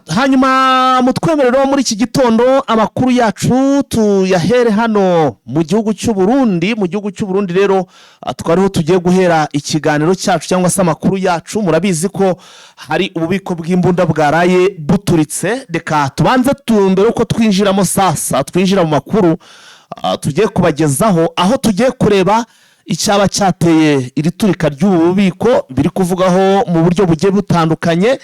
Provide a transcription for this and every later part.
hanyuma mutwemerero muri iki gitondo amakuru yacu tuyahere hano mu gihugu cy'u Burundi rero twariho tugiye guhera ikiganiro cyacu cyangwa se amakuru yacu. Murabizi ko hari ububiko bw'imbunda bwaraye buturitse. Reka tubanze tumbere uko twinjiramo sasa, twinjira mu makuru tugiye kubagezaho, aho tugiye kureba icyaba cyateye iri turika ry'ubu bubiko biri kuvugaho mu buryo bugiye butandukanye.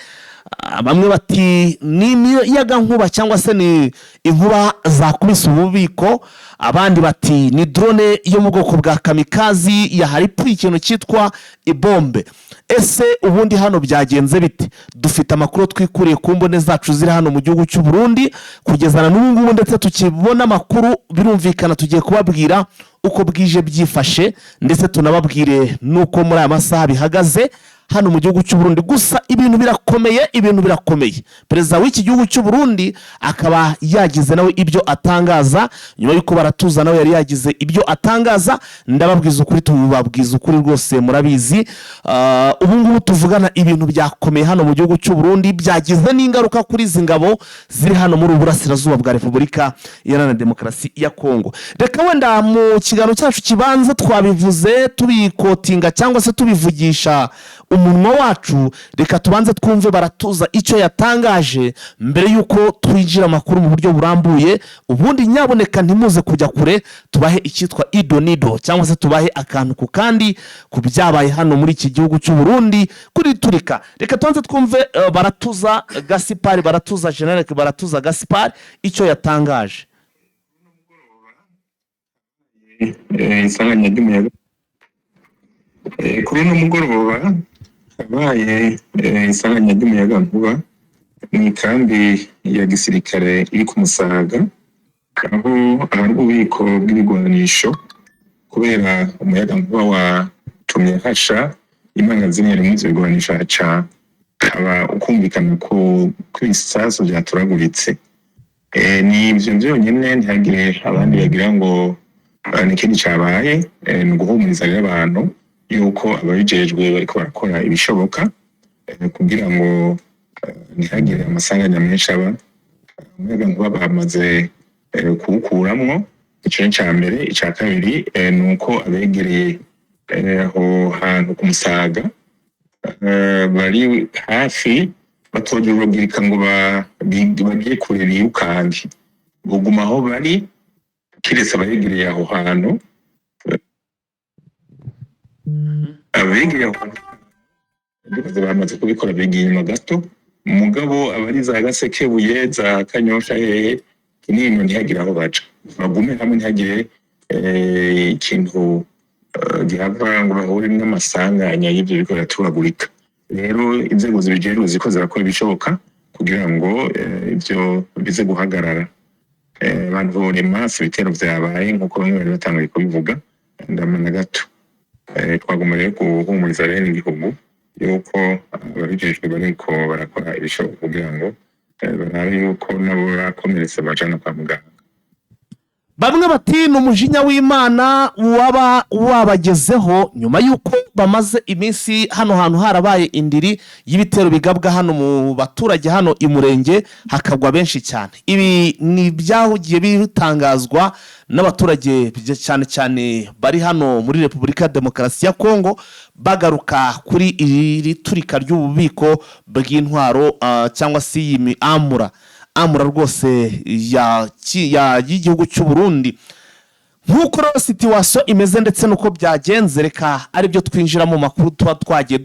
Bamwe bati ni imiyaga nkuba cyangwa se ni inkuba zakubise ububiko, abandi bati ni drone yo mu bwoko bwa kamikazi yaharipuye ikintu cyitwa ibombe. Ese ubundi hano byagenze bite? Dufite amakuru twikuriye ku mbone zacu ziri hano mu gihugu cy'u Burundi kugezana n'ubu ngubu, ndetse tukibona amakuru birumvikana tugiye kubabwira uko bwije byifashe, ndetse tunababwire nuko muri aya masaha bihagaze hano mu gihugu cy'u Burundi. Gusa ibintu birakomeye. Perezida w'iki gihugu cy'u Burundi akaba yagize nawe ibyo atangaza nyuma yuko baratuza nawe yari yagize ibyo atangaza. Ndababwiza ukuri, tubabwiza ukuri rwose, murabizi ubu ngubu tuvugana ibintu byakomeye hano mu gihugu cy'u Burundi, byagize n'ingaruka kuri izi ngabo ziri hano muri Burasirazuba bwa Repubulika Iharanira Demokarasi ya Kongo. Reka wenda mu kiganiro cyacu kibanza twabivuze tubikotinga cyangwa se tubivugisha umunwa wacu, reka tubanze twumve baratuza icyo yatangaje mbere yuko twinjira amakuru mu buryo burambuye. Ubundi nyaboneka ntimuze kujya kure, tubahe icyitwa idonido cyangwa se tubahe akantu ku kandi ku byabaye hano muri iki gihugu cy'u Burundi kuri turika. Reka tubanze twumve baratuza Gaspard, baratuza General Baratuza Gaspard icyo yatangaje. Insanganya y'umuyaga kuri uno mugoroba habaye insanganya y'umuyaga nkuba mu ikambi ya gisirikare iri ku Musaga, aho hari ububiko bw'ibigwanisho kubera umuyaga nkuba watumye hasha imangazini yari muzi bigwanisha haca aba ukumvikana ko ibisasu byaturaguritse. Ni ibyo byonyine, ntihagire abandi bagira ngo n'ikindi cyabaye. Ni uguhumuriza abantu yuko ababijejwe bariko barakora ibishoboka kugira ngo ntihagire amasanganya menshi aba. Umuyaga nkuba bamaze kuwukuramwo, icyo cya mbere. Icya kabiri ni uko abegereye aho hantu ku Musaga bari hafi batogira urubwirika ngo bagiye kure birukange, buguma aho bari kiretse abegereye aho hantu. Abegereye aho hantu bamaze kubikora begeye inyuma gato, umugabo abari za Gasekebuye, za Kanyosha, hehe kinino ntihagire aho baca, bagume hamwe ntihagire ikintu gihava ngo bahure n'amasanganya y'ibyo biko biraturagurika. Rero inzego zibijejwe ziko zirakora ibishoboka kugira ngo ibyo bize guhagarara. Abantu bone maso ibitero byabaye nk'uko bamwe bari batangiye kubivuga ndamana gato. Twagomba rero guhumuriza bene igihugu yuko ababijejwe bariko barakora ibishoboka kugira ngo barabe yuko nabo bakomeretse bajana kwa muganga. Bamwe bati ni umujinya w'Imana waba wabagezeho nyuma yuko bamaze iminsi hano hantu harabaye indiri y'ibitero bigabwa hano mu baturage hano i Murenge, hakagwa benshi cyane. Ibi ni byahugiye bitangazwa n'abaturage cyane cyane bari hano muri Repubulika ya Demokarasi ya Kongo, bagaruka kuri iri turika ry'ububiko bw'intwaro cyangwa se iyi amura rwose y'igihugu cy'u Burundi. Nk'uko rero situation imeze ndetse nuko byagenze, reka aribyo twinjira mu makuru tuba twagiye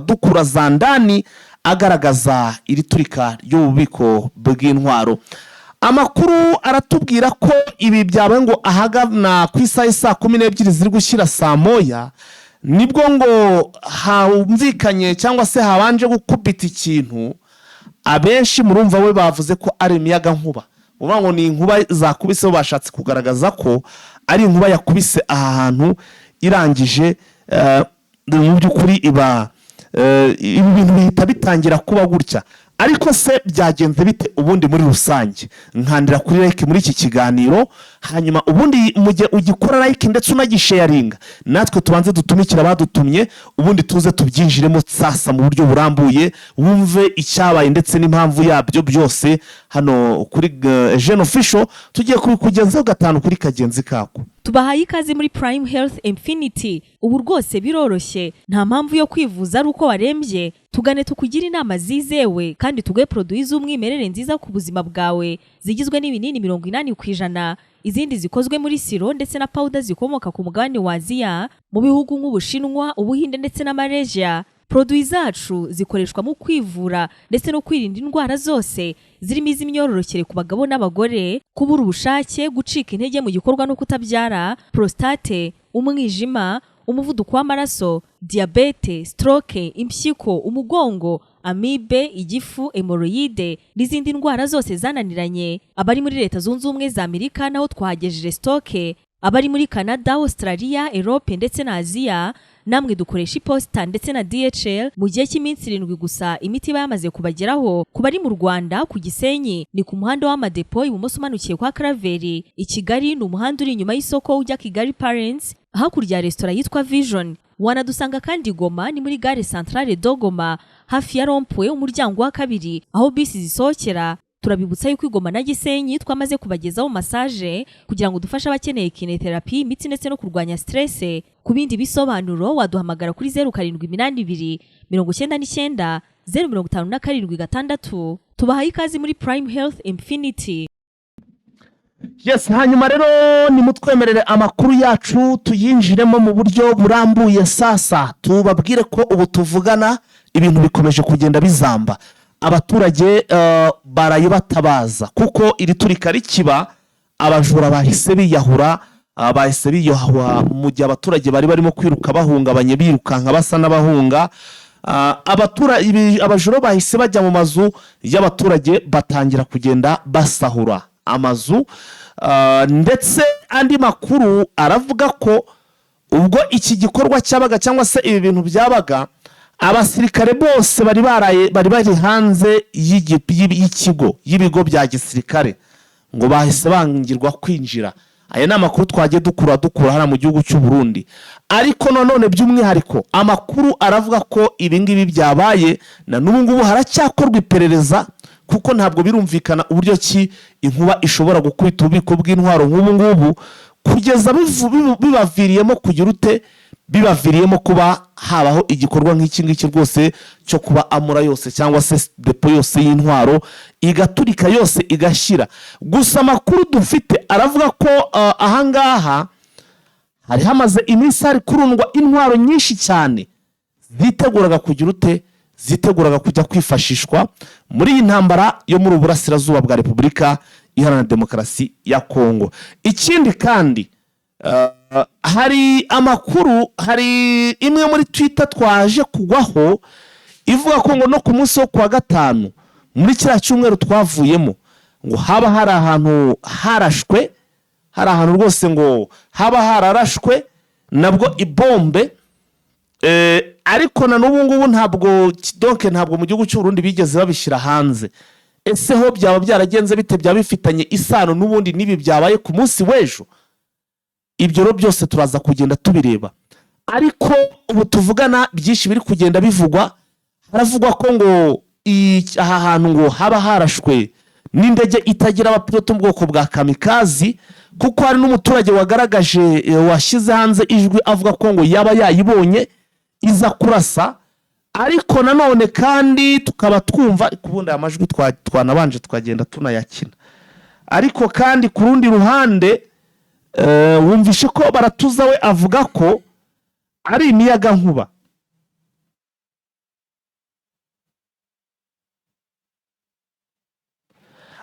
dukura za ndani agaragaza iri turika ry'ububiko bw'intwaro. Amakuru aratubwira ko ibi byabaye ngo ahagana ku isaha saa 12 ziri gushyira saa moya nibwo ngo humvikanye cyangwa se habanje gukubita ikintu. Abenshi murumva we bavuze ko ari imiyaga nkuba, uvuga ngo ni inkuba zakubise, bashatse kugaragaza ko ari inkuba yakubise aha hantu irangije mu by'ukuri ibi bintu bihita bitangira kuba gutya. ariko se byagenze bite ubundi muri rusange? Nkandira kuri like muri iki kiganiro, hanyuma ubundi mujye ugikora like ndetse unagisharinga, natwe tubanze dutumikira badutumye, ubundi tuze tubyinjiremo sasa mu buryo burambuye, wumve icyabaye ndetse n'impamvu yabyo byose hano kuri Jeune Official. Tugiye kubikugenzaho gatanu kuri kagenzi kako. Tubahaye ikaze muri Prime Health Infinity. Ubu rwose biroroshye, nta mpamvu yo kwivuza ari uko warembye. Tugane tukugira inama zizewe kandi tuguhe produits z'umwimerere nziza ku buzima bwawe, zigizwe n'ibinini 80%, izindi zikozwe muri siro ndetse na powder zikomoka ku mugabane wa Aziya, mu bihugu nk'Ubushinwa, Ubuhinde ndetse na Malaysia. Produits zacu zikoreshwa mu kwivura ndetse no kwirinda indwara zose, zirimo iz'imyororokere ku bagabo n'abagore, kubura ubushake, gucika intege mu gikorwa no kutabyara, prostate, umwijima, umuvuduko w'amaraso, diabete, stroke, impyiko, umugongo, amibe, igifu, hemorrhoide n'izindi ndwara zose zananiranye. Abari muri Leta Zunze Ubumwe za Amerika naho twahagejeje stoke, abari muri Canada, Australia, Europe ndetse na Aziya namwe dukoresha iposita ndetse na DHL mu gihe cy'iminsi 7 gusa. Imiti iba yamaze kubageraho. Ku bari mu Rwanda, ku Gisenyi ni ku muhanda w'Amadepo ibumoso umanukiye kwa Karaveri. I Kigali ni umuhanda uri inyuma y'isoko ujya Kigali Parents, hakurya ya restaurant yitwa Vision. Wanadusanga kandi Goma ni muri gare centrale Dogoma, hafi ya Rompwe umuryango wa kabiri aho bisi zisohokera. Turabibutsa yuko Goma na Gisenyi twamaze kubagezaho massage kugira ngo dufashe abakeneye kinetherapy, imiti ndetse no kurwanya stress. Ku bindi bisobanuro waduhamagara kuri 0782 99 057 Tubahaye ikaze muri Prime Health Infinity. Yes, hanyuma rero nimutwemerere amakuru yacu tuyinjiremo mu buryo burambuye. Sasa tubabwire ko ubu tuvugana ibintu bikomeje kugenda bizamba. Abaturage baraye batabaza kuko iri turika rikiba, abajura bahise biyahura, mu gihe abaturage bari barimo kwiruka bahungabanye, birukanka basa n'abahunga. Abajura bahise bajya mu mazu y'abaturage batangira kugenda basahura amazu, ndetse andi makuru aravuga ko ubwo iki gikorwa cyabaga cyangwa se ibi bintu byabaga, abasirikare bose bari bari hanze y'ibigo bya gisirikare ngo bahise bangirwa kwinjira. Aya ni amakuru twagiye dukura hano mu gihugu cy'u Burundi, ariko none by'umwihariko amakuru aravuga ko ibi ngibi byabaye na n'ubu ngubu haracyakorwa iperereza, kuko ntabwo birumvikana uburyo ki inkuba ishobora gukubita ububiko bw'intwaro nk'ubu ngubu kugeza bibaviriyemo kugira ute, bibaviriyemo kuba habaho igikorwa nk'iki ngiki rwose cyo kuba amura yose cyangwa se depo yose y'intwaro igaturika yose igashyira. Gusa amakuru dufite aravuga ko ahangaha hari hamaze iminsi hari kurundwa intwaro nyinshi cyane ziteguraga kugira ute, ziteguraga kujya kwifashishwa muri iyi ntambara yo muri Uburasirazuba bwa Repubulika Iharanira Demokarasi ya Kongo. Ikindi kandi hari amakuru, hari imwe muri Twitter twaje kugwaho ivuga ko ngo no ku munsi wo kwa gatanu muri kiriya cyumweru twavuyemo ngo haba hari ahantu harashwe, hari ahantu rwose ngo haba hararashwe nabwo ibombe, ariko na n'ubu ngubu ntabwo mu gihugu cy'u Burundi bigeze babishyira hanze. Ese ho byaba byaragenze bite, byaba bifitanye isano n'ubundi nibi byabaye ku munsi w'ejo? Ibyo rero byose turaza kugenda tubireba, ariko ubu tuvugana byinshi biri kugenda bivugwa. Haravugwa ko ngo aha hantu ngo haba harashwe n'indege itagira abapiloto mu bwoko bwa kamikazi, kuko hari n'umuturage wagaragaje washyize hanze ijwi avuga ko ngo yaba yayibonye iza kurasa. Ariko nanone kandi tukaba twumva kubundi amajwi twanabanje twagenda tunayakina, ariko kandi ku rundi ruhande wumvishe ko Baratuza we avuga ko ari imiyaga nkuba.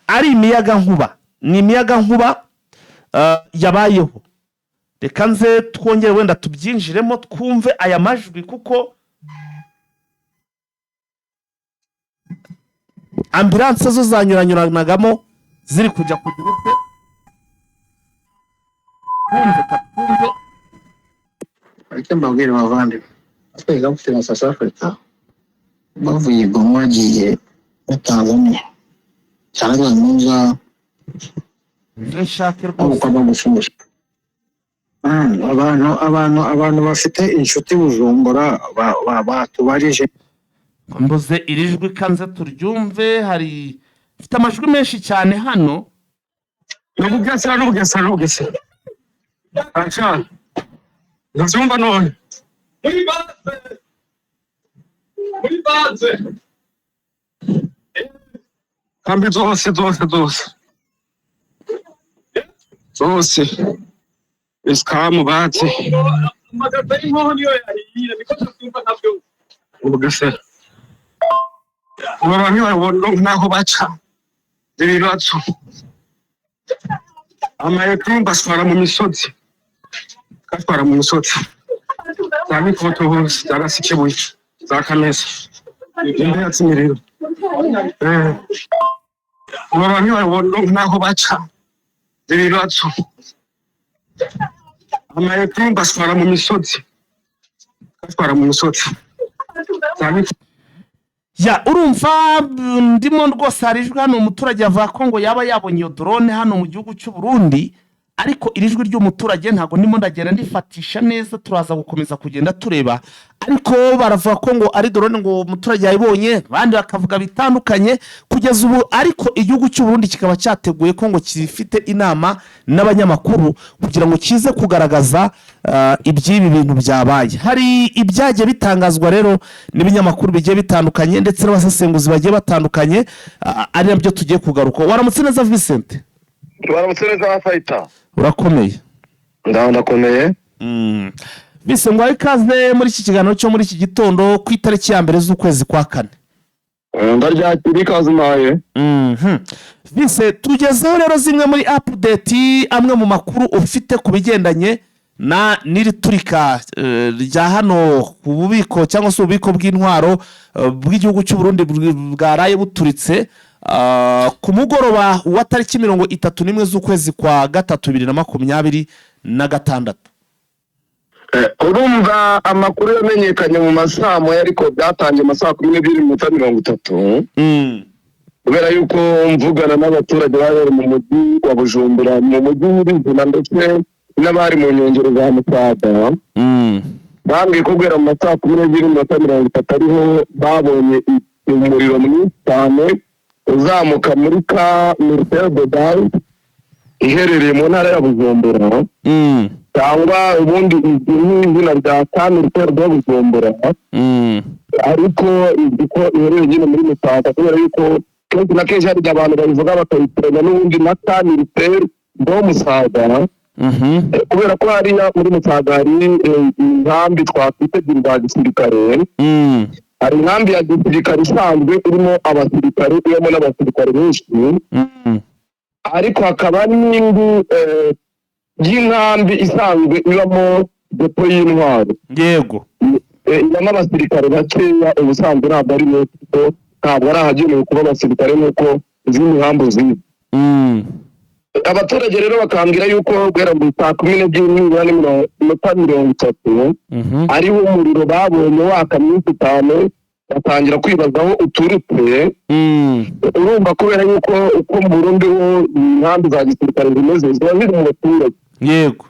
Ari imiyaga nkuba, ni imiyaga nkuba yabayeho. Reka nze twongere wenda tubyinjiremo twumve aya majwi, kuko ambulance zo zanyuranyuranagamo ziri kujya ku gihugu. Ariko mbabwira bavandimwe, twega gufite na South Africa bavuye Goma agiye Tanzania cyangwa muza nshake uko rwose bamushumusha abantu bafite inshuti Bujumbura batubarije mbuze iri jwi kanze turyumve. hari mfite amajwi menshi cyane hano. n'ubugesa acha nazumva none muri base kambi zose iskamu bati magata y'inkoho niyo yahiye niko tubyumva ntabyo ubugese abantu babona naho baca ibibazo amayetumba aswara mu misozi za mikoto hose za gasikebuye za kamesa imbe yatsimiriro abantu babona naho baca ibibazo amayetumba aswara mu misozi za mikoto ya urumva ndimo rwose hari ijwi hano umuturage avuga ko ngo yaba yabonye iyo drone hano mu gihugu cy'u Burundi, ariko iri jwi ry'umuturage ntabwo ndimo ndagenda ndifatisha neza, turaza gukomeza kugenda tureba, ariko baravuga ko ngo ari drone ngo umuturage yayibonye, abandi bakavuga bitandukanye kugeza ubu. Ariko igihugu cy'u Burundi kikaba cyateguye ko ngo kifite inama n'abanyamakuru kugira ngo kize kugaragaza iby'ibi bintu byabaye. Hari ibyagiye bitangazwa rero n'ibinyamakuru bigiye bitandukanye ndetse n'abasesenguzi bagiye batandukanye, ari nabyo tugiye kugaruka. Waramutse neza Vincent? Waramutse neza Faita? Urakomeye? Ndakomeye. Vincent, ngo ikaze muri iki kiganiro cyo muri iki gitondo ku itariki ya mbere z'ukwezi kwa 4. Ndaryakira ikaze maye. Vincent, tugezeho rero zimwe muri update, amwe mu makuru ufite ku bigendanye na n'iri turika rya hano ku bubiko cyangwa se ububiko bw'intwaro bw'igihugu cy'u Burundi bwaraye buturitse ku mugoroba wa tariki 31 z'ukwezi kwa 3 2026. Urumva amakuru yamenyekanye mu masaha ariko byatangiye amasaha 12:30 kubera yuko mvugana n'abaturage bari mu mujyi wa Bujumbura, mu mujyi w'Ibizina ndetse n'abari mu nyongero za Musaga, bambwiye ko guhera mu masaha 12:30 ariho babonye umuriro mwinshi cyane uzamuka muri ka Militaire de Base iherereye mu ntara ya Bujumbura, cyangwa ubundi izina rya ka Militaire de Bujumbura, ariko iziko iherereye nyine muri Musaga kubera yuko kenshi na kenshi hari abantu babivuga bakayitiranya n'ubundi na ka Militaire de Musaga, kubera ko hariya muri Musaga hari inkambi twakwitegurira gisirikare, hari inkambi ya gisirikare isanzwe irimo abasirikare, irimo n'abasirikare benshi, ariko hakaba n'indi y'inkambi isanzwe ibamo depo y'intwaro. Yego, ibamo abasirikare bakeya, ubusanzwe ntabwo ari benshi, ntabwo ari ahagenewe kuba abasirikare nk'uko izindi nkambi ziri. Abaturage rero bakambwira yuko guhera mu saa 12:30 ariho umuriro babonye waka mwinshi cyane, batangira kwibazaho uturutse. Urumva kubera yuko uko mu Burundi ho inkambi za gisirikare zimeze ziba ziri mu baturage, yego,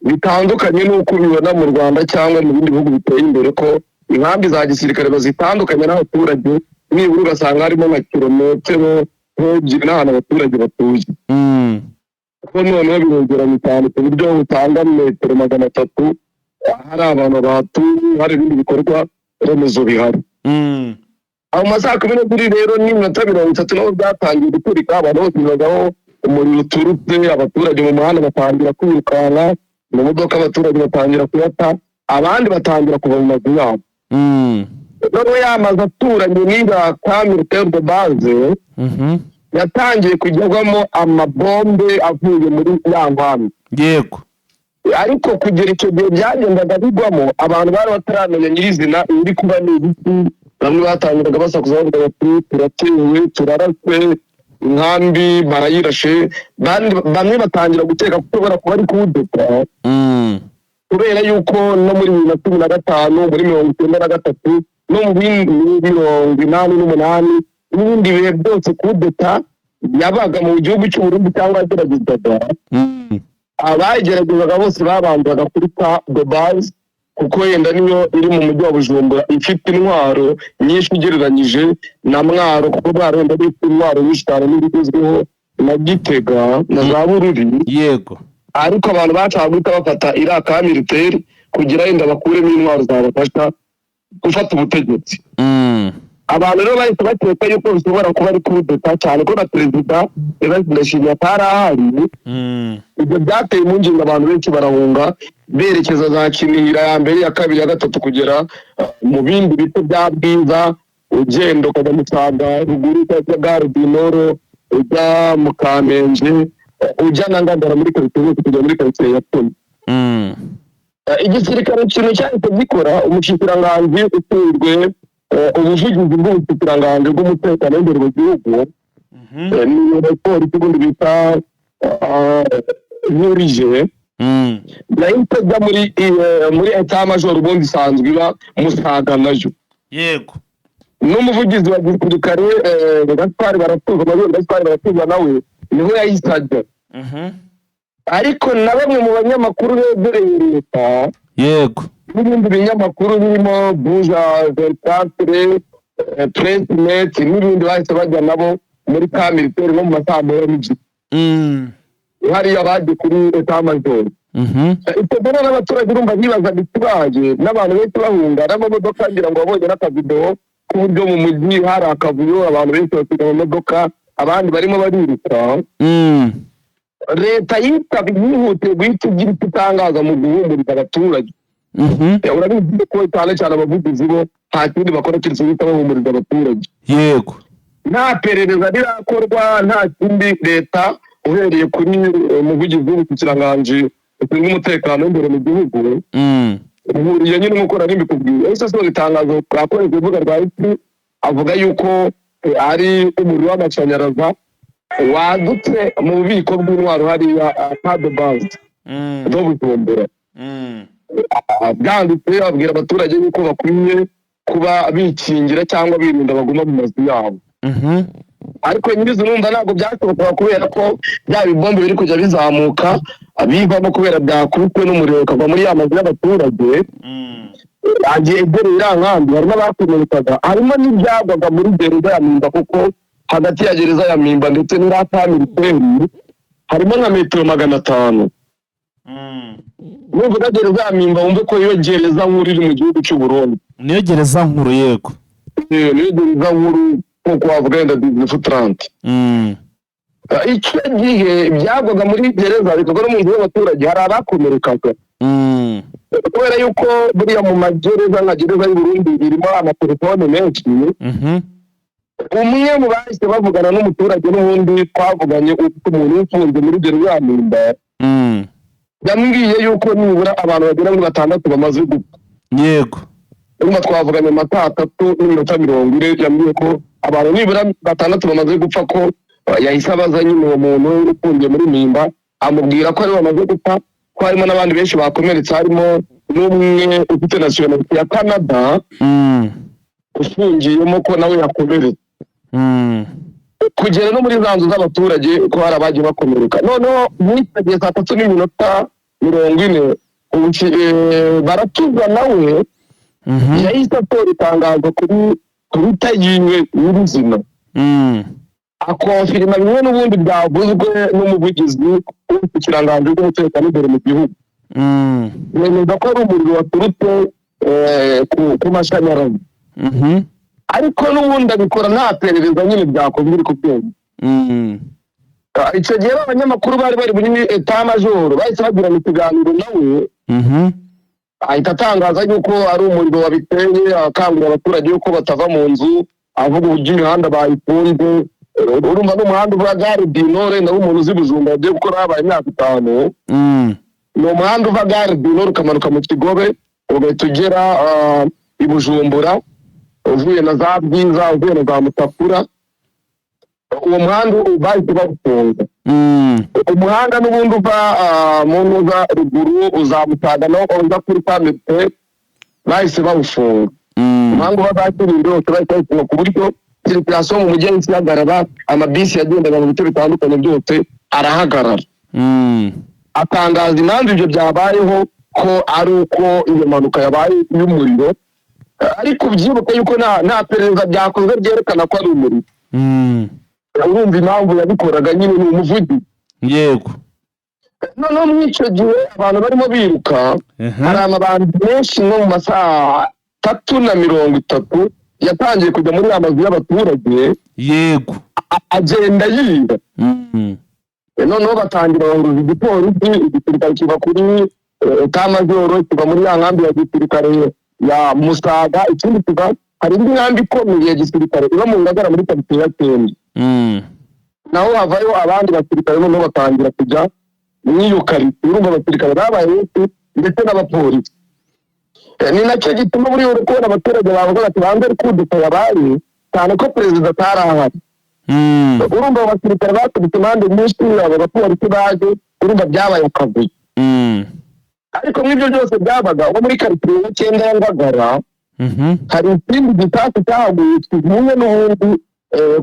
bitandukanye n'uko ubibona mu Rwanda cyangwa mu bindi bihugu biteye imbere, ko inkambi za gisirikare bazitandukanye n'abaturage, nibura ugasanga harimo nka kilometero nk'ebyiri n'ahantu abaturage batuye. Ko noneho biregeranye cyane ku buryo utanga metero 300 hari abantu batuye, hari ibindi bikorwa remezo bihari. Aho masaha 12 rero n'iminota 30 naho byatangiye guturika, abantu bose bagaho umuriro uturutse, abaturage mu muhanda batangira kwirukana, mu modoka abaturage batangira kuyata, abandi batangira kuva mu mazu yabo. Noneho yamaze aturanye n'ira ka Militaire de Base, yatangiye kujyagwamo amabombe avuye muri ya nkambi. Yego, ariko kugera icyo gihe byagendaga bigwamo, abantu bari bataramenya nyirizina iri kuba n'ibiti. Bamwe batangiraga basakuza bavuga bati turatewe, turaraswe, inkambi barayirashe, bamwe batangira guteka kubera kuba ari kuwudeka, kubera yuko no muri 2015 muri 1993 no mu 1988 n'ibindi bihe byose kudeta yabaga mu gihugu cy'u Burundi cyangwa yageragezwaga abayigeragezaga bose babanzaga kuri de base kuko yenda niyo iri mu mujyi wa Bujumbura ifite intwaro nyinshi ugereranyije na Mwaro kuko Mwaro wenda ari intwaro nyinshi cyane n'ibigezweho na Gitega na za Bururi yego ariko abantu bacaga guhita bafata iraka militaire kugira yenda bakuremo intwaro zabafasha gufata ubutegetsi. Abantu rero bahise bakeka yuko bishobora kuba ari kudeta cyane ko na perezida Ndayishimiye atarahari. Ibyo byateye impungenge abantu benshi barahunga berekeza za Kinihira ya mbere ya kabiri ya gatatu kugera mu bindi bice bya Bwiza ugenda ukajya Musaga ruguru ya Gare du Nord ujya mu Kamenge ujya na Ngandara muri quartier kujya muri quartier ya Toni. Igisirikare kintu cyahise gikora umushikiranganji ushinzwe ubuvugizi bw'ubushyikiranganji bw'umutekano w'imbere mu gihugu ni raporo y'ubundi bita Nurije yahise ajya muri etat major ubundi isanzwe iba Musaga nayo yego n'umuvugizi wa gisirikare Gaspard Baratuza nawe niho yahise ajya ariko na bamwe mu banyamakuru begereye leta yego n'ibindi binyamakuru birimo Buja 24 Pressnet n'ibindi bahise bajya nabo muri ka militaire no mu masambo y'umujyi hariya baje kuri etat major icyo mbona n'abaturage urumva bibaza bitibaje n'abantu benshi bahunga n'amamodoka ngira ngo babonye n'akavidewo k'uburyo mu mujyi hari akavuyo abantu benshi basiga mu modoka abandi barimo bariruka. Leta yihutiye guhita igira icyo itangaza mu guhumuriza abaturage. Urabizi ko cyane cyane abavugizi bo nta kindi bakora kiretse guhita bahumuriza abaturage. Yego Nta perereza rirakorwa nta kindi leta uhereye kuri umuvugizi w'ubushyikiranganji ushinzwe umutekano w'imbere mu gihugu uhuriye nyine umukora n'imbikubwiye ese so itangazo akoresheje urubuga rwa isi avuga yuko ari umuriro w'amashanyarazi wadutse mu bubiko bw'intwaro hariya de base zo Bujumbura. Byanditse abwira abaturage yuko bakwiye kuba bikingira cyangwa birinda baguma mu mazu yabo. Ariko nyirizo numva ntabwo byashoboka kubera ko bya bibombe biri kujya bizamuka abivamo kubera byakubitwe n'umuriro ukava muri ya mazu y'abaturage. Agiye imbere irankambi harimo abakomerekaga harimo n'ibyagwaga muri gereza ya Mpimba kuko hagati ya gereza ya Mpimba ndetse n'irata militaire harimo nka metero 500. N'uvuga gereza ya Mpimba wumve ko iyo gereza nkuru iri mu gihugu cy'u Burundi. Niyo gereza nkuru yego. Niyo gereza nkuru nkuko wavuga yenda 30. Icyo gihe byagwaga muri gereza bikorwa no mu nzu y'abaturage hari abakomerekaga. Kubera yuko buriya mu magereza nka gereza y'u Burundi irimo amatelefone menshi. Umwe mu bahise bavugana n'umuturage n'ubundi twavuganye ufite umuntu ufunze muri gereza ya Mpimba. Yambwiye yuko nibura abantu bagera muri 6 bamaze gupfa. Yego. Urumva twavuganye amata 3:40 yambwiye ko abantu nibura 6 bamaze gupfa ko yahise abaza nyine uwo muntu ufungiye muri Mpimba amubwira ko ari bamaze gupfa ko harimo n'abandi benshi bakomeretse harimo n'umwe ufite nationality ya Canada ufungiyemo ko nawe yakomeretse. Kugera no muri zanzu z'abaturage ko hari abagiye bakomereka noneho mwitegeye 3:40 Baratuza nawe yahise atora itangazo kuri tayiwe y'ubuzima akonfirima bimwe n'ubundi byavuzwe n'umuvugizi w'ubushyikiranganji bw'umutekano imbere mu gihugu. Yemeza ko ari umuriro waturutse ku mashanyarazi. Ariko n'ubundi abikora nta perereza nyine byakozwe uri kubyumva. Icyo gihe abanyamakuru bari muri etat major bahise bagirana ikiganiro nawe ahita atangaza yuko ari umuriro wabiteye akangurira abaturage yuko batava mu nzu avuga uburyo imihanda bayifunze. Urumva n'umuhanda uva Gare du Nord nawo umuntu uzi Bujumbura agiye gukora habaye imyaka 5. Ni umuhanda uva Gare du Nord ukamanuka mu Kigobe ugahita ugera i Bujumbura uvuye na za Bwiza uvuye na za Mutakura. Uwo muhanda bahise bawufunga. Umuhanda n'ubundi uva mu ntuza ruguru uzamusaga no uza kuri Kamete bahise bawufunga. Umuhanda uva za Kirindo bahise bawufunga ku buryo circulation mu mujyi y'ihagarara, amabisi yagendaga mu bice bitandukanye byose arahagarara. Atangaza impamvu ibyo byabayeho ko ari uko iyo mpanuka yabaye y'umuriro, ariko byibuke yuko nta perereza byakozwe byerekana ko ari umuriro. Urumva impamvu yabikoraga nyine ni umuvugizi. Yego. Noneho muri icyo gihe abantu barimo biruka, hari abantu benshi nko mu masaha 3:30 yatangiye kujya muri amazu y'abaturage. Yego. Agenda yiba. Noneho batangira bahuruza igipolisi, igisirikare kiva kuri Kamajoro, kiva muri ya nkambi ya gisirikare ya Musaga, ikindi kiva hari indi nkambi ikomeye ya gisirikare iba mu Ngagara muri quartier ya Tembe. Naho havayo abandi basirikare noneho batangira kujya n'iyo quartier. Urumva abasirikare babaye benshi ndetse n'abapolisi. Ni nacyo gituma buri uri kubona abaturage bavuga ati banze kuduka yabaye cyane ko perezida atarahari. Urumva abasirikare baturutse impande nyinshi, abo bapolisi baje, urumva byabaye akavuyo. Ariko nk'ibyo byose byabaga uwo muri quartier ya 9 ya Ngagara, hari ikindi gisasu cyahaguye kivuye n'ubundi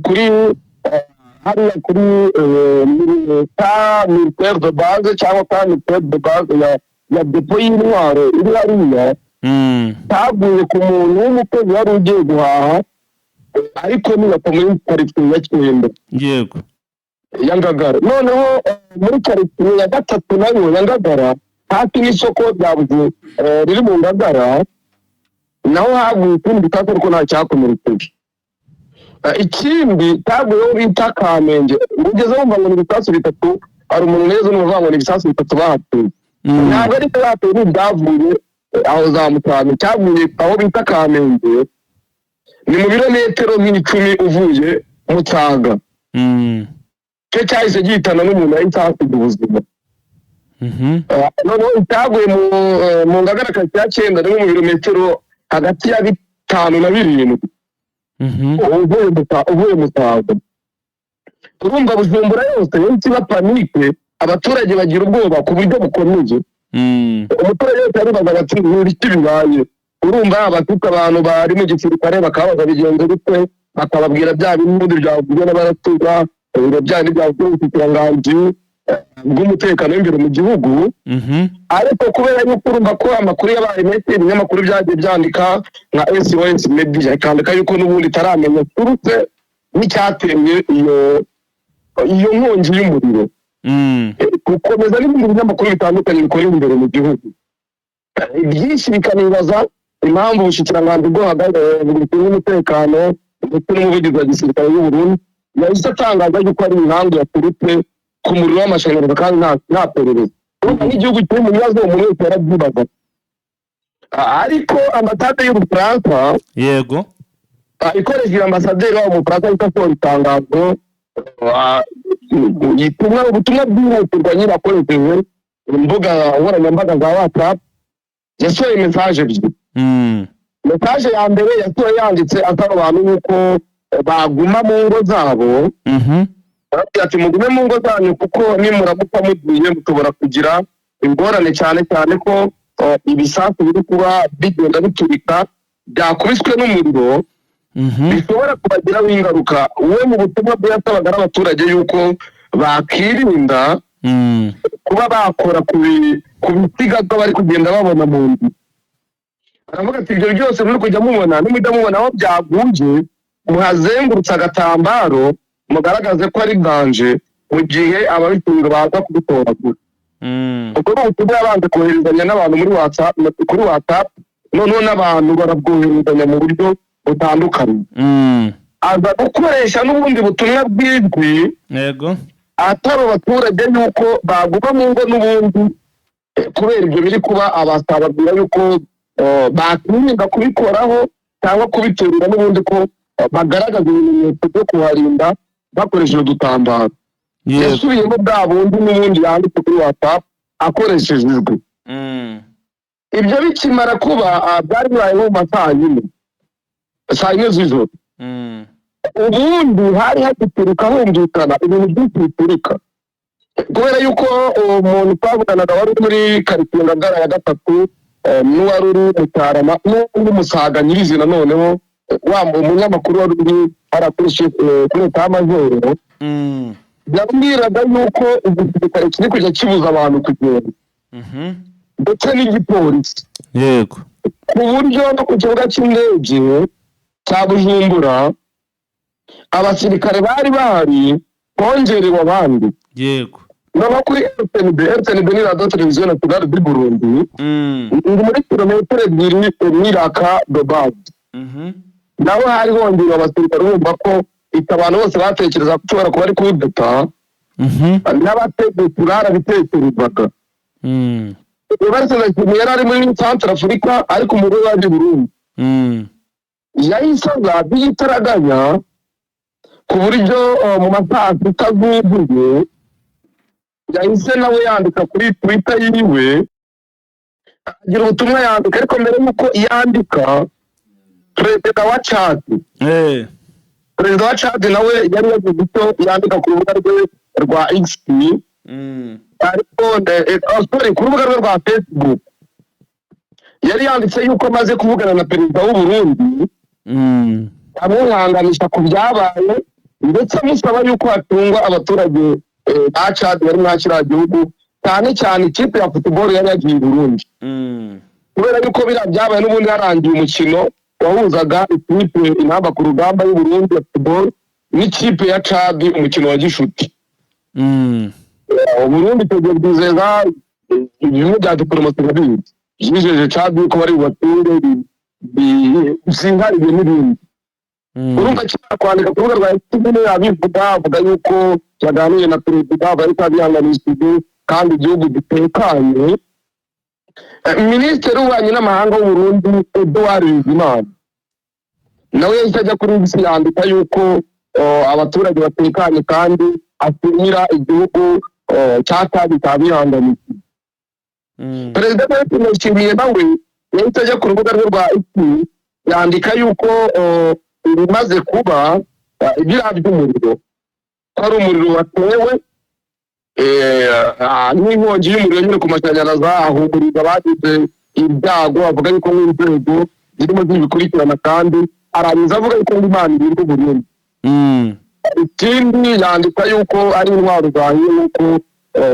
kuri hariya kuri militaire de base cyangwa militaire de base ya depo y'intwaro iri hariya. Taguye ku muntu w'umukozi wari ugiye guhaha, ariko ni muri quartier ya 9. Yego. Ya Ngagara. Noneho muri quartier ya 3 nayo ya Ngagara, hafi n'isoko ryabuze riri mu Ngagara, naho haguye ikindi gisasu ariko nta cyakomerekeje. Ikindi taguyeho bita Kamenge, ugeze wumva ngo ni ibisasu 3, hari umuntu neza n'uvuga ngo ni ibisasu 3 bahatuye. Ntabwo ari bateye n'ibyavuye aho za Mutano, cyavuye aho bita Kamenge, ni mu birometero nk'icumi uvuye Mutaga. Cyo cyahise gihitana n'umuntu yahise ahasiga ubuzima. Noneho itaguye mu Ngagara quartier ya 9 no mu birometero hagati ya 5 na 7. Uvuye Mutaga. Urumva Bujumbura yose yose ba panike, abaturage bagira ubwoba ku buryo bukomeye. Umuturage wese aribaza ati n'ibiki bibaye. Urumva abatuka abantu bari mu gisirikare bakabaza bigenze gute, bakababwira bya bindi byavuye n'abaratura, bya bindi byavuye n'ubukiranganji bw'umutekano w'imbere mu gihugu. Ariko kubera yuko urumva ko amakuru yabaye menshi, ibinyamakuru byagiye byandika nka SOS Media ikandika yuko n'ubundi taramenya turutse n'icyateye iyo nkongi y'umuriro. Gukomeza n'ibindi binyamakuru bitandukanye bikora imbere mu gihugu, byinshi bikanibaza impamvu ubushikiranganji bwo hagati n'umutekano ndetse n'umuvugizi wa gisirikare y'u Burundi yahise atangaza yuko ari inkangu yaturutse ku muriro w'amashanyarazi kandi nta perereza. N'igihugu kiri mu bibazo umuntu wese yarabyibaza. Ariko ambasade y'u Bufaransa, yego, ikoresheje ambasaderi w'u Bufaransa ikasohora itangazo, ubutumwa bwihutirwa nyine akoresheje imbuga nkoranyambaga za WhatsApp, yasohoye message ebyiri. Message ya mbere yasohoye yanditse asaba abantu yuko baguma mu ngo zabo. Ati mugume mu ngo zanyu kuko nimuramuka mugiye mushobora kugira ingorane cyane cyane ko ibisasu biri kuba bigenda biturika, byakubiswe n'umuriro, bishobora kubagiraho ingaruka. Uwe mu butumwa bwasabaga n'abaturage yuko bakirinda kuba bakora ku bisigazwa bari kugenda babona mu nzu. Aravuga ati ibyo byose muri kujya mubona nimujya mubona aho byagunje, muhazengurutse agatambaro mugaragaze ko ari danje mu gihe ababitunga baza kubitoragura. Ubwo ubutumwa yabanze koherezanya n'abantu kuri WhatsApp, noneho n'abantu barabwoherezanya mu buryo butandukanye. Aza gukoresha n'ubundi butumwa bw'ijwi, yego, atari abaturage yuko baguma mu ngo n'ubundi kubera ibyo biri kuba, abasababwira yuko bakirinda kubikoraho cyangwa kubiterura n'ubundi ko bagaragaza ibimenyetso byo kuharinda bakoresheje udutambaro. Yasubiyemo bwa bundi n'ubundi yanditse kuri WhatsApp akoresheje ijwi. Ibyo bikimara kuba byari bibaye mu masaha nyine saa 4 z'ijoro. Ubundi hari hagituruka humvikana ibintu byinshi biturika, kubera yuko umuntu twavuganaga wari muri quartier Ngagara ya 3 n'uwari uri mu Cyarama n'undi Musaga nyirizina, noneho wa umunyamakuru wari uri arakurusha kuri Tamazoro yambwiraga yuko igisirikare kiri kujya kibuza abantu kugenda ndetse n'igipolisi yego ku buryo no ku kibuga cy'indege cya Bujumbura abasirikare bari bahari bongerewe abandi yego no kuri RTNB ni radio televiziyo nationale du Burundi ndi muri kilometero 2 n'iraka Dobad naho hari bongerewe abasirikare bumva ko abantu bose batekereza ko ushobora kuba ari kudeta n'abategetse barabitekerezaga Barcelona yari ari muri Central Africa ariko mu rwego rwa Burundi yahisaga biyitaraganya ku buryo mu masaha atazuzuye yahise nawe yandika kuri Twitter yiwe agira ubutumwa yandika ariko mbere y'uko yandika perezida wa Chad perezida wa Chad nawe yari yagize icyo yandika ku rubuga rwe rwa X ariko ku rubuga rwe rwa Facebook yari yanditse yuko amaze kuvugana na perezida w'u Burundi amwihanganisha ku byabaye ndetse amusaba yuko hatungwa abaturage ba Chad bari muri kiriya gihugu cyane cyane ikipe ya football yari yagiye i Burundi kubera yuko biriya byabaye n'ubundi harangiye umukino wahuzaga ikipe intamba ku rugamba y'u Burundi ya football n'ikipe ya Chad umukino wa gishuti Burundi tegeye bwizeza ibintu bya diplomasi n'ibindi yijeje Chad ko bari bubature bisingariye n'ibindi urumva cyane kwandika ku rubuga rwa Instagram yabivuga avuga yuko yaganiriye na perezida bari kwabihanganishije kandi igihugu gitekanye Minisitiri w'ububanyi n'amahanga w'u Burundi Edouard Bizimana nawe yahise ajya kuri X yandika yuko abaturage batekanye kandi atumira igihugu cyatabi kabihanganishije Perezida Ndayishimiye nawe yahise ajya ku rubuga rwe rwa X yandika yuko bimaze kuba ibira by'umuriro ari umuriro watewe n'inkongi y'umuriro nyine ku mashanyarazi ahumuriza bagize ibyago avuga yuko n'inzego zirimo zibikurikirana kandi arangiza avuga yuko Imana iri mu Burundi ikindi yandika yuko ari intwaro zahiye yuko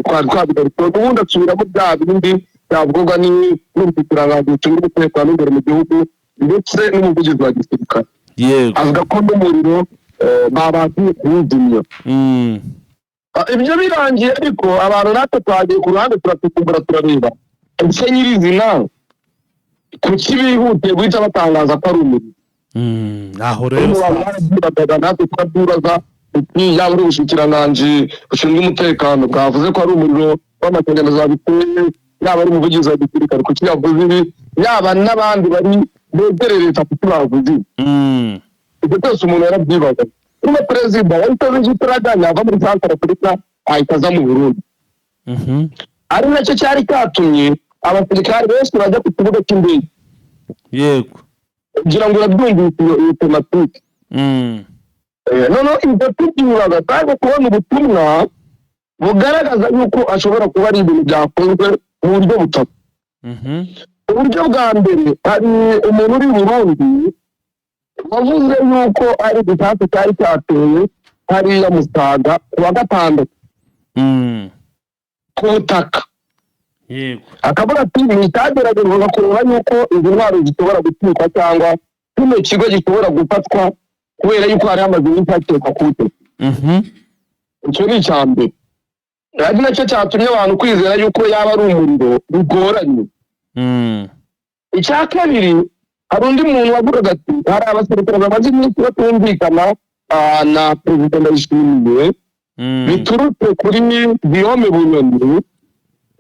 twari twabigarutseho ubundi asubiramo bya bindi byavugwa n'umushyikirangantego ushinzwe umutekano imbere mu gihugu ndetse n'umuvugizi wa gisirikare avuga ko n'umuriro babagiye kuwuzimya ibyo birangiye ariko abantu natwe twagiye ku ruhande turatukumbura turareba ese nyirizina kuki bihutiye guhita batangaza ko ari umuriro aho rero natwe turabyubaza yaba ari ubushikiranganji bushinzwe umutekano bwavuze ko ari umuriro w'amashanyarazi wabiteye yaba ari umuvugizi wa gisirikare kuki yavuze ibi yaba n'abandi bari begereye leta kuki bavuze ibyo byose umuntu yarabyibaza niba perezida yahise azi ituraganya ava muri Central Africa ahita aza mu Burundi ari nacyo cyari cyatumye abasirikare benshi bajya ku kibuga cy'indege yego kugira ngo urabyumvise iyo tematike noneho ibyo tubyuraga kandi kubona ubutumwa bugaragaza yuko ashobora kuba ari ibintu byakozwe mu buryo butatu uburyo bwa mbere hari umuntu uri i Burundi wavuze yuko ari igisasu cyari cyateye hariya Musaga ku wa gatandatu ku butaka akavuga ati ntitageragezwa kureba yuko izi ntwaro zishobora gutwikwa cyangwa kino kigo gishobora gufatwa kubera yuko hari amaze iminsi hakekwa kuwuteka icyo ni icya mbere ari nacyo cyatumye abantu kwizera yuko yaba ari umuriro bigoranye icya kabiri hari undi muntu wavugaga ati hari abasirikare bamaze iminsi batumvikana na perezida Ndayishimiye biturutse kuri Guillaume Bunyoni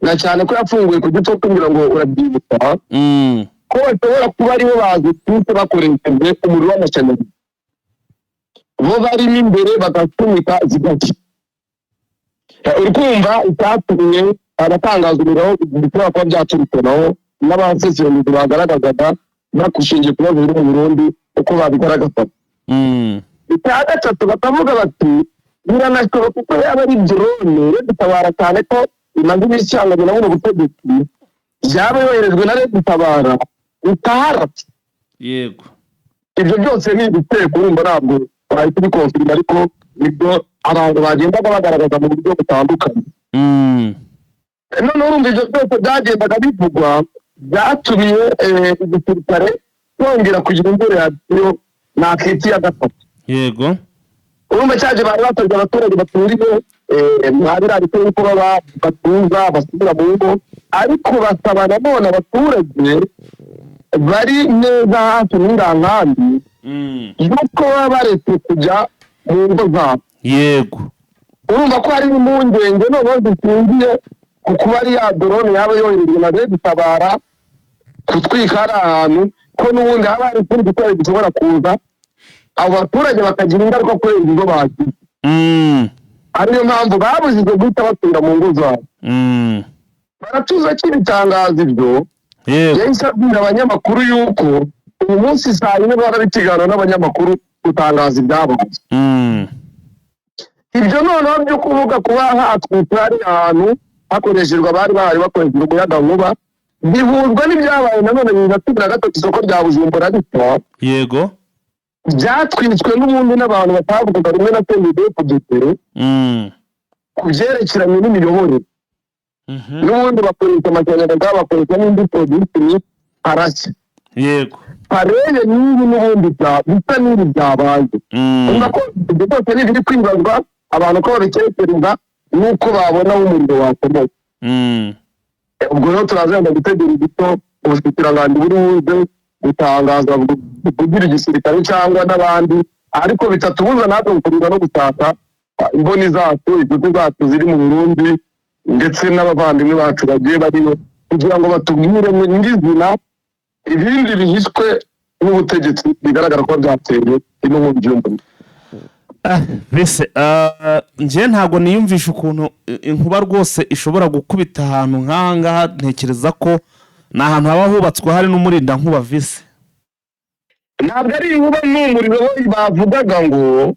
na cyane ko yafunguye ku gito kugira ngo urabyibuka ko bashobora kuba aribo bazi twese bakoresheje umuriro w'amashanyarazi bo barimo imbere bagasunika zigaki urumva icyatumye abatangaza umuriro bishobora kuba byaturutse naho n'abasesenguzi bagaragazaga bakushingiye ku bibazo biri mu Burundi uko babigaragaza icya gatatu bakavuga bati biranashoboka kuko yaba ari drone Red-Tabara cyane ko imaze iminsi cyangwa na buno butegetsi byaba yoherejwe na Red-Tabara utaharatse yego ibyo byose ni ibiteko urumva ntabwo twari tubikonfirima ariko nibyo abantu bagendaga bagaragaza mu buryo butandukanye. None urumva ibyo byose byagendaga bivugwa byatumye igisirikare twongera kugira indi reaction nakiti ya gatatu. Yego. Urumva cyaje bari basabye abaturage baturiye mwabira ariko yuko batuza basubira mu ngo, ariko basaba nanone abaturage bari neza hafi n'ingankambi yuko baba baretse kujya mu ngo zabo. Yego. Urumva ko hari impungenge noneho zishingiye ku kuba ari ya drone yaba yoherejwe na gutabara kutwika hari ahantu ko n'ubundi haba hari ikindi gitero gishobora kuza abo baturage bakagira ingaruka kubera ibigo bagize. Ariyo mpamvu babujijwe guhita batura mu ngo zabo. Baratuza cy'ibitangaza ibyo yahise abwira abanyamakuru yuko uyu munsi saa yine baba bikiganiro n'abanyamakuru gutangaza ibyabaye. Ibyo noneho byo kuvuga kuba hatwitse hari ahantu hakoreshejwe abari bahari bakoresheje umuyagankuba bihuzwa n'ibyabaye nanone 2013 isoko rya Bujumbura rito. Yego. Byatwitswe n'ubundi n'abantu batavuga rumwe na CNDD-FDD ku byerekeranye n'imiyoborere. N'ubundi bakoresha amashanyarazi bakoresha n'indi production harashya. Yego. Pareye n'ubu n'ubundi bisa n'ibi byabaye. Urumva ko ibyo byose ni biri kwibazwa abantu ko babitekereza nuko babona umuriro wakomoka. Ubwo rero turazenda gutegura igito ubushikiranganji buri buze gutangaza kugira igisirikare cyangwa n'abandi, ariko bitatubuza natwe gukomeza no gutaka imboni zacu inshuti zacu ziri mu Burundi ndetse n'abavandimwe bacu bagiye bariyo kugira ngo batubwire nyizina ibindi bihishwe n'ubutegetsi bigaragara ko byateye ino mu byumba. Bese nje ntago niyumvisha ukuntu inkuba rwose ishobora gukubita ahantu nk'ahangaha. Ntekereza ko ni ahantu haba hubatswe hari n'umurinda nkuba vise. Ntabwo ari inkuba n'umuriro bavugaga ngo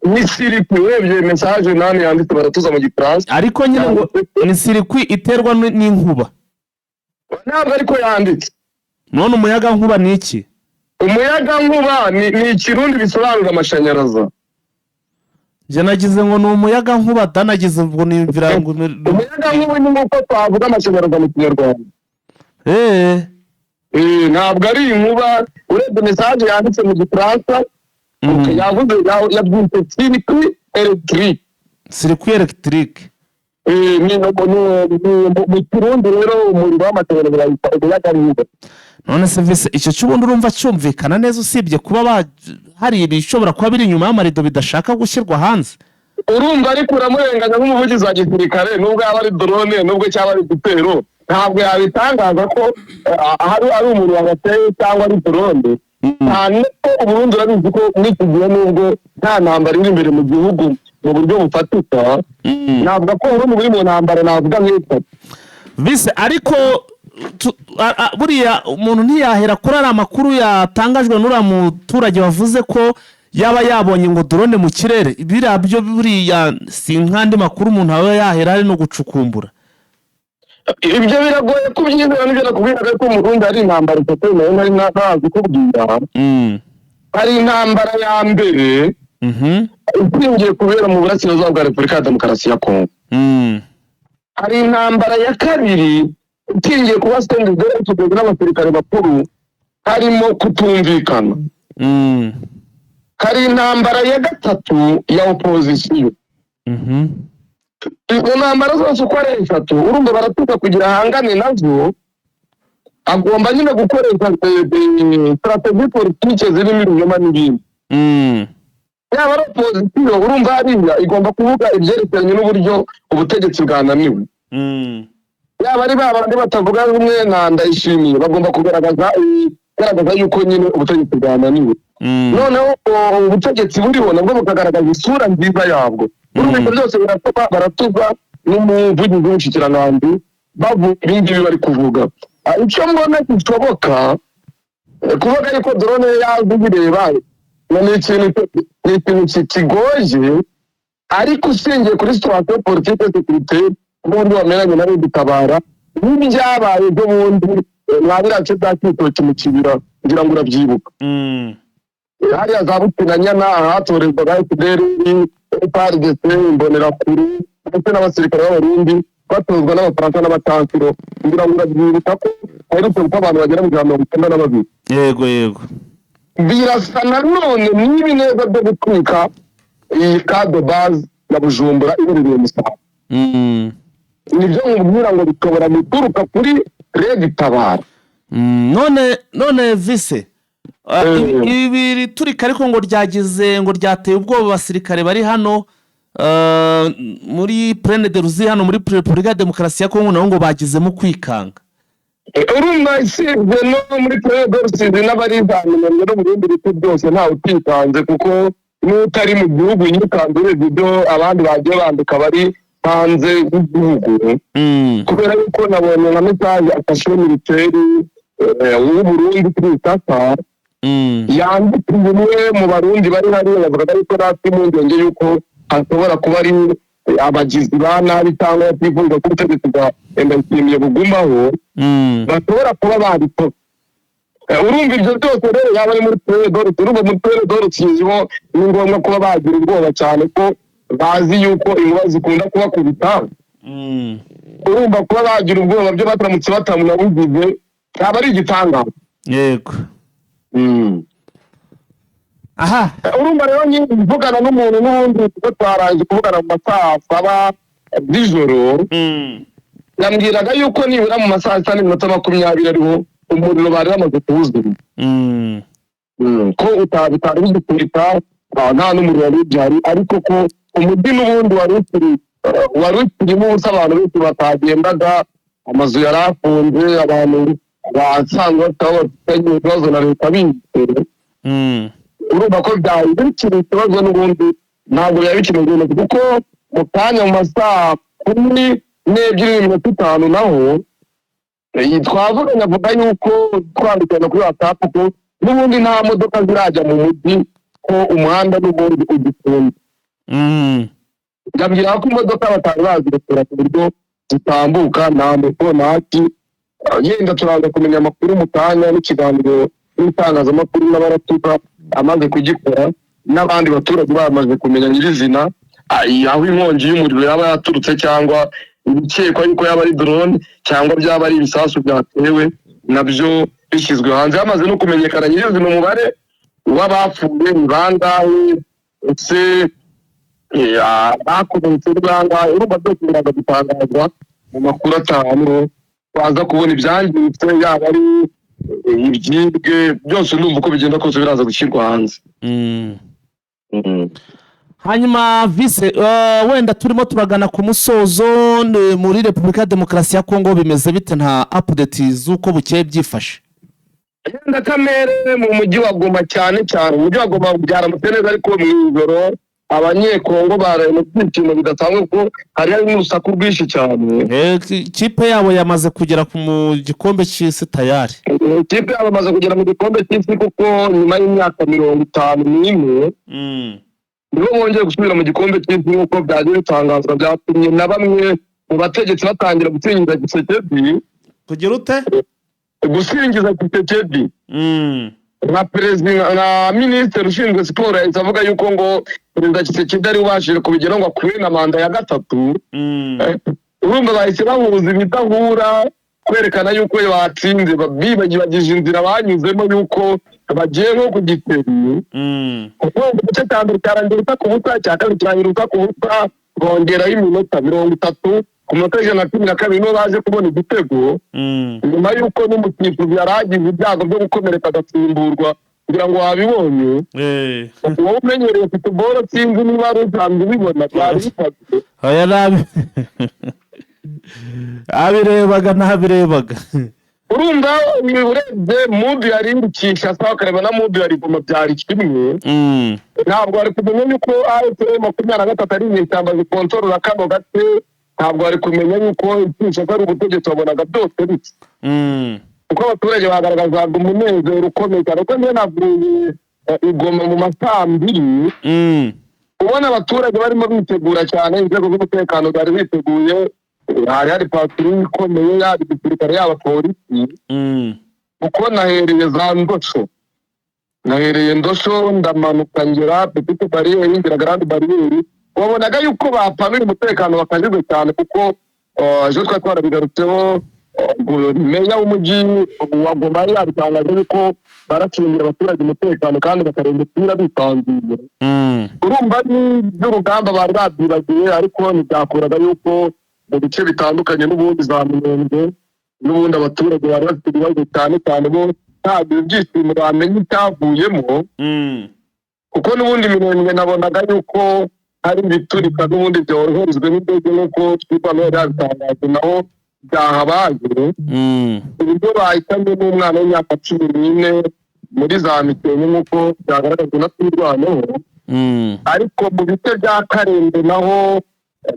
ni sirikwi. Urebye message nani yanditse baratuza mu Gifaransa, ariko nyine ngo ni sirikwi iterwa n'inkuba. Ntabwo ariko yanditse. None umuyaga nkuba ni iki? Umuyaga nkuba ni ikirundi bisobanura amashanyarazi. Je nagize ngo ni umuyaga nkuba, danagize ngo nimvira ngo umuyaga nkuba ni uko twavuga amashanyarazi mu Kinyarwanda. Ntabwo ari inkuba. Urebye message yanditse mu Gifaransa yavuze yabyise circuit électrique. Circuit électrique. Ni mu kirundi rero umuriro w'amashanyarazi umuyaga nkuba. None service icyo cy'ubundi urumva cyumvikana neza usibye kuba hari ibishobora kuba biri inyuma y'amarido bidashaka gushyirwa hanze. Urumva ariko uramurenganya nk'umuvugizi wa gisirikare nubwo yaba ari drone nubwo cyaba ari gitero ntabwo yabitangaza ko ari umuntu wagateye cyangwa ari drone. Nta ko Burundi urabizi ko n'iki gihe nubwo nta ntambara iri imbere mu gihugu mu buryo bufatika, navuga ko Burundi buri mu ntambara navuga nk'itatu bise. Ariko buriya umuntu ntiyahera kuri ari amakuru yatangajwe n'uriya muturage wavuze ko yaba yabonye ngo drone mu kirere. Biriya byo buriya si nk'andi makuru umuntu aba yahera ari no gucukumbura. Ibyo biragoye kubyizera. Nibyo nakubwiraga ko mu Burundi hari intambara itatu nayo nari ntazi kubwira. Hari intambara ya mbere ikwingiye kubera mu burasirazuba bwa Repubulika ya Demokarasi ya Kongo. Hari intambara ya kabiri ikingiye kuba CNDD-FDD n'abasirikare bakuru harimo kutumvikana. Hari intambara ya gatatu ya opposition. Izo ntambara zose uko ari eshatu urumva baratuka kugira hangane nazo, agomba nyine gukoresha strategie politique zirimo ibinyoma n'ibindi. Yaba ari opposition urumva hariya igomba kuvuga ibyerekeranye n'uburyo ubutegetsi bwananiwe. Yaba ari babandi batavuga rumwe na Ndayishimiye bagomba kugaragaza yuko nyine ubutegetsi bwananiwe. Noneho ubutegetsi buriho nabwo bukagaragaza isura nziza yabwo. Urumva byose baratuza n'umuvugizi w'umushikiranganji bavuga ibindi bari kuvuga. Icyo mbona kishoboka kuvuga yuko drone yazo bireba ni ikintu kigoye, ariko ushingiye kuri situation politique sécurité ubundi wamenyanye na Gutabara n'ibyabaye byo bundi mwabirace byakitoki mu kibira ngira ngo urabyibuka. hariya za Butinanyana hatorezwaga FDR FARDC imbonerakure ndetse n'abasirikare b'Abarundi batozwa n'Abafaransa n'abatankiro kugira ngo urabyibuka ko aherutse gupfa abantu bagera mu 92. yego Birasa nanone n'ibi neza byo gutwika iyi cadre base ya Bujumbura ibereye Musaga. Nibyo mubwira ngo bikobora muturuka kuri Red Tabara. none vise ibi turika ariko ngo ryagize ngo ryateye ubwoba abasirikare bari hano muri Plaine de Ruzi hano muri Repubulika ya Demokarasi ya Kongo nabo ngo bagizemo kwikanga. Urumva isibye no muri Plaine de Ruzi n'abarizanye no mu bindi bice byose ntawe utikanze kuko n'utari mu gihugu yikanze ibyo abandi bagiye bandika bari hanze y'igihugu. Kubera yuko nabonye nka message afashe militeri w'u Burundi kuri Tata yanditse umwe mu Barundi bari hariya bavuga yuko natwe mu ngenge yuko hashobora kuba ari abagizi ba nabi cyangwa batifuza ko ubutegetsi bwa Ndayishimiye bugumaho bashobora kuba babikoze. Urumva ibyo byose rero yaba ari muri Plaine de Ruzi ni ngombwa kuba bagira ubwoba cyane ko bazi yuko inkuba zikunda kubakubita. Urumva kuba bagira ubwoba byo bataramutse batamuna bugize cyaba ari igitangaza. Yego. Aha. Urumva rero nyine mvugana n'umuntu n'undi twaranje kuvugana mu masaha 7 z'ijoro. Yambwiraga yuko nibura mu masaha 20 ariho umuriro bari bamaze kuwuzura. Ko bitari bidukurita nta n'umuriro wari byari ariko ko umujyi n'ubundi wari ukirimo ubusa abantu benshi batagendaga amazu yarafunze abantu basanzwe bafitanye ibibazo na leta b'ibitero. Urumva ko byari bikiri ikibazo n'ubundi ntabwo byari bikimeze kuko mu kanya mu masaha 12:05 naho twavuganye avuga yuko twandikana kuri WhatsApp ko n'ubundi nta modoka zirajya mu mujyi ko umuhanda n'ubundi ugifunze. Ngambira ko imodoka batari bazirekera ku buryo zitambuka nta moto ntaki yenda turaza kumenya amakuru mu kanya n'ikiganiro n'itangazamakuru n'abaratuka amaze kugikora n'abandi baturage bamaze kumenya nyirizina aho inkongi y'umuriro yaba yaturutse cyangwa ibikekwa yuko yaba ari drone cyangwa byaba ari ibisasu byatewe nabyo bishyizwe hanze hamaze no kumenyekana nyirizina umubare w'abapfuye mu bangahe ese bakomeretse bangahe. Urumva byose biraza gutangazwa mu makuru atanu baza kubona ibyangiritse yaba ari ibyibwe byose ndumva uko bigenda kose biraza gushyirwa hanze. Hanyuma vise wenda turimo turagana ku musozo muri Repubulika ya Demokarasi ya Kongo bimeze bite nta update z'uko bukeye byifashe? Yenda kamere mu mujyi wa Goma cyane umujyi wa Goma byaramutse neza ariko mu ijoro abanyekongo baraye mu byiciro bidasanzwe ko hari n'urusaku rwinshi cyane. Ikipe yabo yamaze kugera mu gikombe cy'isi tayari. Ikipe yabo yamaze kugera mu gikombe cy'isi kuko nyuma y'imyaka 51 nibo bongeye gusubira mu gikombe cy'isi nk'uko byagiye bitangazwa byatumye na bamwe mu bategetsi batangira gusingiza Tshisekedi. Kugira ute? Gusingiza Tshisekedi. Na perezida na minisitiri ushinzwe siporo yahise avuga yuko ngo perezida Tshisekedi ari ubashije kubigeraho ngo akure na manda ya 3. Urumva bahise bahuza ibidahura kwerekana yuko batsinze bibagije inzira banyuzemo yuko bagiye nko ku Giteri. Kuko igice cya mbere cyarangiye ku busa cya kabiri kirangiye ku busa bongeraho iminota 30 ku minota 112 nibo baje kubona igitego. Nyuma yuko n'umusifuzi yaragize ibyago byo gukomereka agasimburwa kugira ngo wabibonye. Wowe umenyereye football sinzi niba ari usanzwe ubibona byari bifashe. Oya nabi. Abirebaga. Urumva urebye mubi yarindukisha sawa kareba na mubi yari Goma byari kimwe. Ntabwo ari kumenya yuko AFC 23 ari inyeshyamba zikontorora kano gace. Ntabwo ari kumenya yuko ikisha ko ari ubutegetsi wabonaga byose bitse. Kuko abaturage bagaragazaga umunezero ukomeye cyane ko niyo navuye Goma mu masaha 2. Ubona abaturage barimo bitegura cyane inzego z'umutekano bari biteguye. Hari patrouille ikomeye yari gisirikare y'abapolisi. Uko nahereye za Ndosho nahereye Ndosho ndamanuka ngera Petite Barriere ngera Grande Barriere wabonaga yuko bapanuye umutekano bakajijwe cyane kuko ejo twari twarabigarutseho meya w'umujyi wa Goma yabitangaje yuko baracungira abaturage umutekano kandi bakarengera bitangiye urumva ni by'urugamba bari babyibagiye ariko ntibyakuraga yuko mu bice bitandukanye n'ubundi za Minembwe n'ubundi abaturage bari bafite ibibazo cyane bo ntabwo ibyishimo bamenye icyavuyemo kuko n'ubundi Minembwe nabonaga yuko hari ibiturika n'ubundi byoroherezwe n'indege nk'uko twibano yabitangaje naho byahabaye uburyo bahitanye n'umwana w'imyaka 14 muri za Mikenke nk'uko byagaragajwe na twirwaneho ariko mu bice bya Karembe naho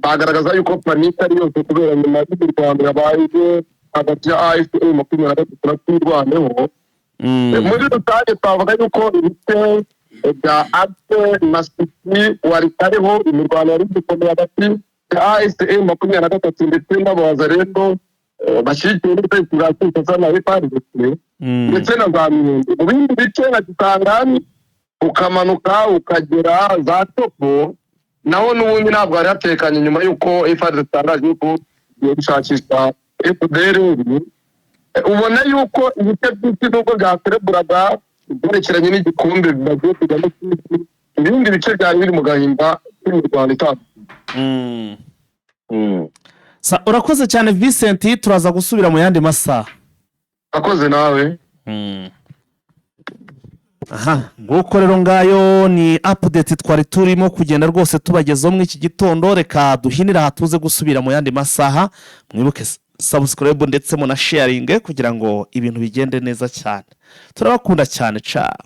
bagaragaza yuko panike ari yose kubera nyuma y'Rwanda yabaye hagati ya AFC makumyabiri na twirwaneho muri rusange twavuga yuko ibice bya AFC na Siti waritariho imirwano yari ikomeye hagati ya AFC makumyabiri ndetse n'abazarendo bashyigikiye n'ubutegetsi bwa Kinshasa na FARDC ndetse na za Minembwe mu bindi bice nka Kisangani ukamanuka ukagera za Topo naho n'ubundi ntabwo hari hatekanye nyuma y'uko FARDC itangaje yuko igiye gushakisha FDLR ubona yuko ibice byinshi n'ubwo byasereburaga ibyerekeranye n'igikombe bagiye kujyamo ibindi bice byari biri mu gahinda mu Rwanda itandukanye. Urakoze cyane Vincent, turaza gusubira mu yandi masaha. Akoze nawe. Nguko rero ngayo ni update twari turimo kugenda rwose tubagezaho muri iki gitondo. Reka duhinira hatuze gusubira mu yandi masaha. Mwibuke subscribe ndetse mu na sharing kugira ngo ibintu bigende neza cyane. Turabakunda cyane. Ciao.